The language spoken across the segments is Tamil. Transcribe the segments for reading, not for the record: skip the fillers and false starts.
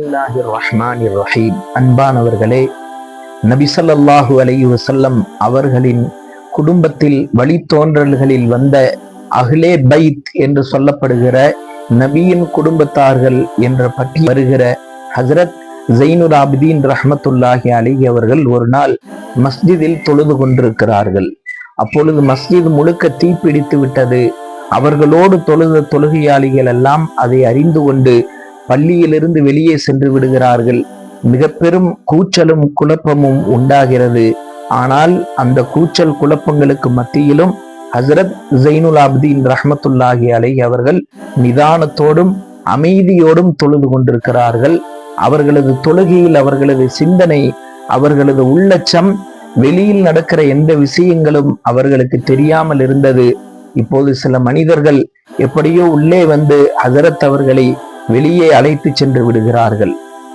ரஹீம். அன்பானவர்களே, நபி ஸல்லல்லாஹு அலைஹி வஸல்லம் அவர்களின் குடும்பத்தில் வழித்தோன்றல்களில் வந்த அஹ்லே பைத் என்று சொல்லப்படுகிற நபியின் குடும்பத்தார்கள் என்ற பற்றி வருகிற ஹஜ்ரத் ஸைனுல் ஆபிதீன் ரஹ்மத்துல்லாஹி அலைஹி அவர்கள் ஒரு நாள் மஸ்ஜிதில் தொழுது கொண்டிருக்கிறார்கள். அப்பொழுது மஸ்ஜித் முழுக்க தீப்பிடித்து விட்டது. அவர்களோடு தொழுத தொழுகையாளிகள் எல்லாம் அதை அறிந்து கொண்டு பள்ளியிலிருந்து வெளியே சென்று விடுகிறார்கள். மிக பெரும் கூச்சலும் குழப்பமும் உண்டாகிறது. ஆனால் அந்த கூச்சல் குழப்பங்களுக்கு மத்தியிலும் ஹஜ்ரத் ஸைனுல் ஆபிதீன் ரஹ்மத்துல்லாஹி அலைஹி அவர்கள் நிதானத்தோடும் அமைதியோடும் தொழுது கொண்டிருக்கிறார்கள். அவர்களது தொழுகையில் அவர்களது சிந்தனை, அவர்களது உள்ளச்சம் வெளியில் நடக்கிற எந்த விஷயங்களும் அவர்களுக்கு தெரியாமல் இருந்தது. இப்போது சில மனிதர்கள் எப்படியோ உள்ளே வந்து ஹஜரத் அவர்களை வெளியே அழைத்து சென்று விடுகிறார்கள்.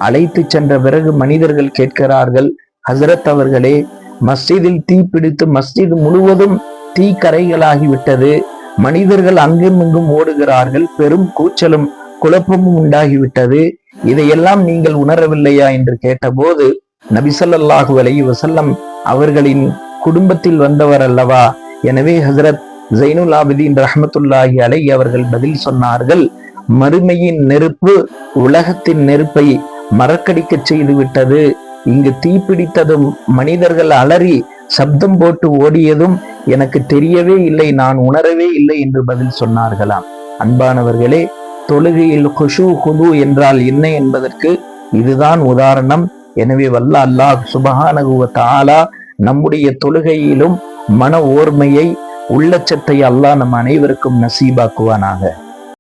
அழைத்து சென்ற பிறகு மனிதர்கள் கேட்கிறார்கள், ஹஜரத் அவர்களே, மஸ்ஜிதில் தீப்பிடித்து மஸ்ஜித் முழுவதும் தீக்கரைகளாகிவிட்டது. மனிதர்கள் அங்கும் இங்கும் ஓடுகிறார்கள். பெரும் கூச்சலும் குழப்பமும் உண்டாகிவிட்டது. இதையெல்லாம் நீங்கள் உணரவில்லையா என்று கேட்டபோது நபி ஸல்லல்லாஹு அலைஹி வஸல்லம் அவர்களின் குடும்பத்தில் வந்தவர் அல்லவா, எனவே ஹஜ்ரத் ஸைனுல் ஆபிதீன் ரஹ்மத்துல்லாஹி அலைஹி அவர்கள் பதில் சொன்னார்கள், மறுமையின் நெருப்பு உலகத்தின் நெருப்பை மறக்கடிக்க செய்து விட்டது. இங்கு தீப்பிடித்ததும் மனிதர்கள் அலறி சப்தம் போட்டு ஓடியதும் எனக்கு தெரியவே இல்லை, நான் உணரவே இல்லை என்று பதில் சொன்னார்களாம். அன்பானவர்களே, தொழுகையில் குஷு குது என்றால் என்ன என்பதற்கு இதுதான் உதாரணம். எனவே வல்ல அல்லாஹ் சுப்ஹானஹு வ தஆலா நம்முடைய தொழுகையிலும் மன ஓர்மையை, உள்ளச்சத்தை அல்லாஹ் நம் அனைவருக்கும் நசீபாக்குவானாக.